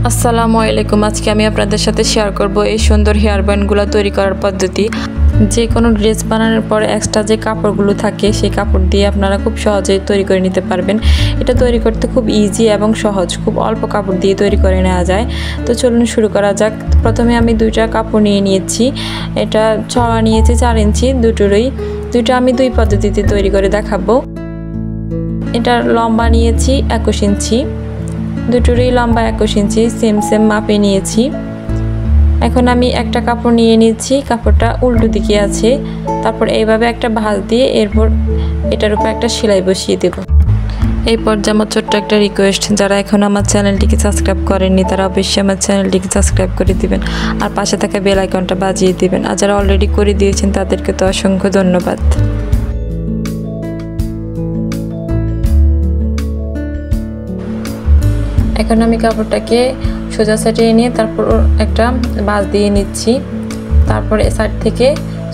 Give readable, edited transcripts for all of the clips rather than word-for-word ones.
আসসালামু আলাইকুম। আজকে আমি আপনাদের সাথে শেয়ার করব এই সুন্দর হেয়ার ব্যান্ডগুলো তৈরি করার পদ্ধতি। যে কোনো ড্রেস বানানোর পর এক্সট্রা যে কাপড়গুলো থাকে সেই কাপড় দিয়ে আপনারা খুব সহজেই তৈরি করে নিতে পারবেন। এটা তৈরি করতে খুব ইজি এবং সহজ, খুব অল্প কাপড় দিয়ে তৈরি করে নেওয়া যায়। তো চলুন শুরু করা যাক। প্রথমে আমি দুইটা কাপড় নিয়েছি। এটা ছড়া নিয়েছি 4 ইঞ্চি দুইটা আমি দুই পদ্ধতিতে তৈরি করে দেখাবো। এটার লম্বা নিয়েছি 21 ইঞ্চি, দুটোরই লম্বা 21 ইঞ্চি, সেম মাপে নিয়েছি। এখন আমি একটা কাপড় নিয়ে নিয়েছি, কাপড়টা উল্টো দিকে আছে। তারপর এইভাবে একটা ভাঁজ দিয়ে এরপর এটার উপর একটা সেলাই বসিয়ে দেব। এই পর্যায়ে আমার ছোট্ট একটা রিকোয়েস্ট, যারা এখন আমার চ্যানেলটিকে সাবস্ক্রাইব করেননি তারা অবশ্যই আমার চ্যানেলটিকে সাবস্ক্রাইব করে দিবেন আর পাশে থাকা বেল আইকনটা বাজিয়ে দিবেন। আর যারা অলরেডি করে দিয়েছেন তাদেরকে তো অসংখ্য ধন্যবাদ। এখন আমি কাপড়টাকে সোজা সাইডে নিয়ে তারপর একটা ভাঁজ দিয়ে নিচ্ছি। তারপরে সাইড থেকে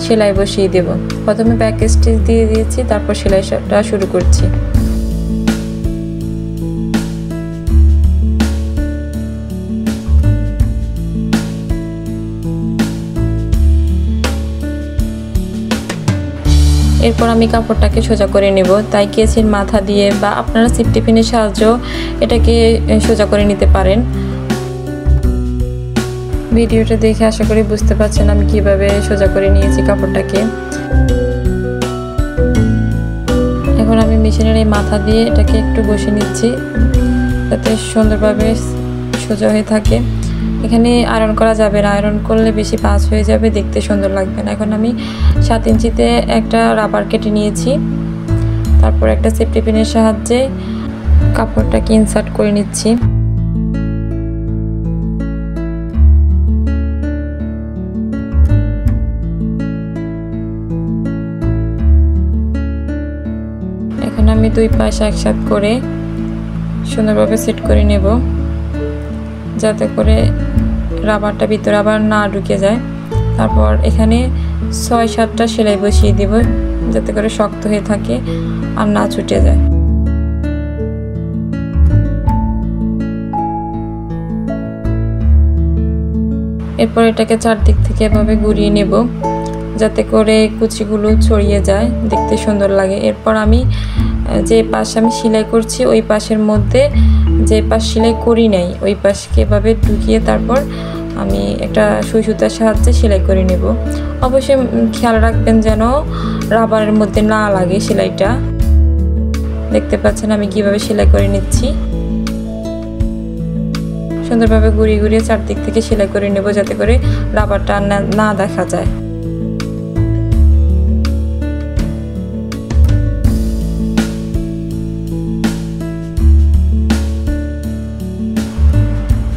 সেলাই বসিয়ে দেব। প্রথমে ব্যাক স্টিচ দিয়ে দিয়েছি, তারপর সেলাইটা শুরু করছি। এরপর আমি কাপড়টাকে সোজা করে নেব। তাই কেচির মাথা দিয়ে বা আপনারা সিপ টিফিনের সাহায্যেও এটাকে সোজা করে নিতে পারেন। ভিডিওটা দেখে আশা করি বুঝতে পারছেন আমি কিভাবে সোজা করে নিয়েছি কাপড়টাকে। এখন আমি মেশিনের এই মাথা দিয়ে এটাকে একটু বসে নিচ্ছি যাতে সুন্দরভাবে সোজা হয়ে থাকে। এখানে আয়রন করা যাবে না, আয়রন করলে বেশি পাঁচ হয়ে যাবে, দেখতে সুন্দর লাগবে না। এখন আমি 7 ইঞ্চিতে একটা রাবার কেটে নিয়েছি। তারপর একটা সেফটি পিনের সাহায্যে কাপড়টাকে ইনসার্ট করে নিচ্ছি। এখন আমি দুই পাশ একসাথে করে সুন্দরভাবে সেট করে নেব যাতে করে রাবারটা ভিতরে আবার না ঢুকে যায়। তারপর এখানে 6-7টা সেলাই বসিয়ে দেব যাতে করে শক্ত হয়ে থাকে আর না ছুটে যায়। এরপর এটাকে চারদিক থেকে এভাবে ঘুরিয়ে নেব যাতে করে কুচিগুলো ছড়িয়ে যায়, দেখতে সুন্দর লাগে। এরপর আমি যে পাশ আমি সেলাই করছি ওই পাশের মধ্যে যে পাশ সেলাই করি নাই ওই পাশকে এভাবে ঢুকিয়ে তারপর আমি একটা সুই সুতার সাহায্যে সেলাই করে নেব। অবশ্যই খেয়াল রাখবেন যেন রাবারের মধ্যে না লাগে সেলাইটা। দেখতে পাচ্ছেন আমি কিভাবে সেলাই করে নিচ্ছি। সুন্দরভাবে ঘুরিয়ে ঘুরিয়ে চারদিক থেকে সেলাই করে নেব যাতে করে রাবারটা না দেখা যায়।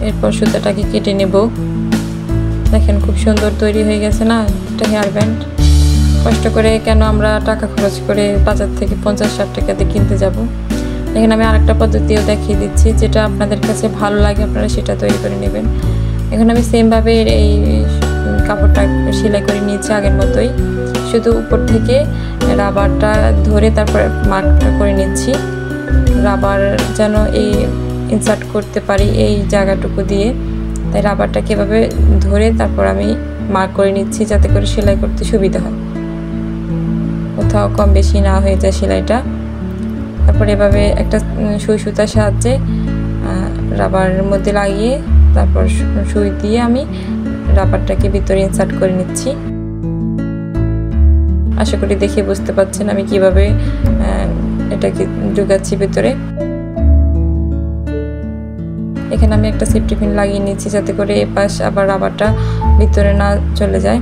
এরপর সুতাটাকে কেটে নেব। দেখেন খুব সুন্দর তৈরি হয়ে গেছে না একটা হেয়ার ব্যান্ড। কষ্ট করে কেন আমরা টাকা খরচ করে বাজার থেকে 50-60 টাকা দিয়ে কিনতে যাব। এখানে আমি আরেকটা পদ্ধতিও দেখিয়ে দিচ্ছি, যেটা আপনাদের কাছে ভালো লাগে আপনারা সেটা তৈরি করে নেবেন। এখন আমি সেমভাবে এই কাপড়টা সেলাই করে নিয়েছি আগের মতোই, শুধু উপর থেকে রাবারটা ধরে তারপর মার্কটা করে নিচ্ছি। রাবার যেন এই ইনসার্ট করতে পারি এই জায়গাটুকু দিয়ে, তাই রাবারটাকে এভাবে ধরে তারপর আমি মার্ক করে নিচ্ছি যাতে করে সেলাই করতে সুবিধা হয়, কোথাও কম বেশি না হয়ে যায় সেলাইটা। তারপর এভাবে একটা সুই সুতার সাহায্যে রাবারের মধ্যে লাগিয়ে তারপর সুই দিয়ে আমি রাবারটাকে ভিতরে ইনসার্ট করে নিচ্ছি। আশা করি দেখে বুঝতে পারছেন আমি কিভাবে এটাকে ঢুকাচ্ছি ভিতরে। এখানে আমি একটা সেফটি পিন লাগিয়ে নিচ্ছি যাতে করে এই পাশ আবার রাবারটা ভিতরে না চলে যায়।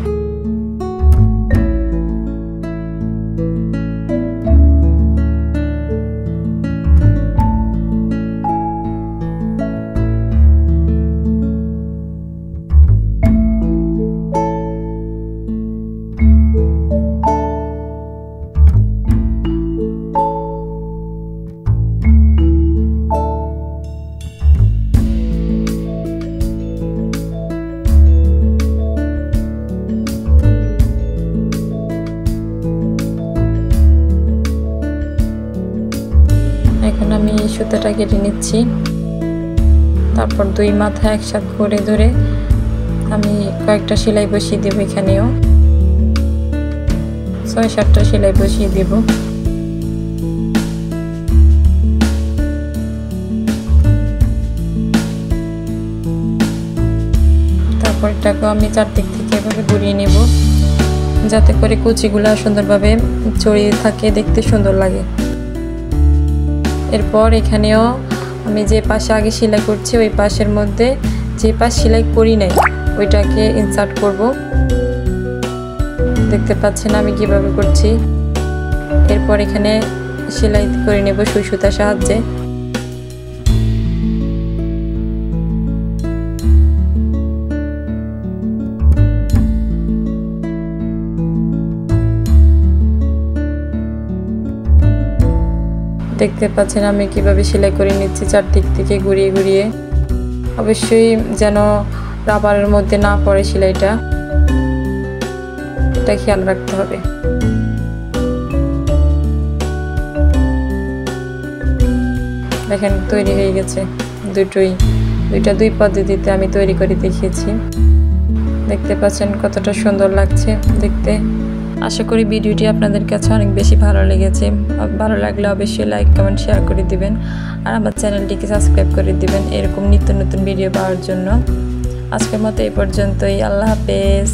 এখন আমি সুতাটা কেটে নিচ্ছি। তারপর দুই মাথা একসাথে করে ধরে আমি কয়েকটা সেলাই বসিয়ে দেব। এখানেও ৬-৭টা সেলাই বসিয়ে দেব। তারপর এটাকেও আমি চারদিক থেকে এভাবে ঘুরিয়ে নেব, যাতে করে কুচিগুলো সুন্দরভাবে ছড়িয়ে থাকে, দেখতে সুন্দর লাগে। এরপর এখানেও আমি যে পাশে আগে সেলাই করছি ওই পাশের মধ্যে যে পাশ সেলাই করি নাই ওইটাকে ইনসার্ট করব। দেখতে পাচ্ছেন আমি কিভাবে করছি। এরপর এখানে সেলাই করে নেব সুই সুতার সাহায্যে। দেখতে পাচ্ছেন আমি কিভাবে সেলাই করে নিচ্ছি চারদিক থেকে ঘুরিয়ে ঘুরিয়ে। অবশ্যই যেন রাবারের মধ্যে না পড়ে সেলাইটা, এটা খেয়াল রাখতে হবে। দেখেন তৈরি হয়ে গেছে দুই পদ্ধতিতে আমি তৈরি করে দেখিয়েছি। দেখতে পাচ্ছেন কতটা সুন্দর লাগছে দেখতে। আশা করি ভিডিওটি আপনাদের কাছে অনেক বেশি ভালো লেগেছে। ভালো লাগলে অবশ্যই লাইক কমেন্ট শেয়ার করে দিবেন আর আমার চ্যানেলটিকে সাবস্ক্রাইব করে দিবেন এরকম নিত্য নতুন ভিডিও পাওয়ার জন্য। আজকের মতো এই পর্যন্তই। আল্লাহ হাফেজ।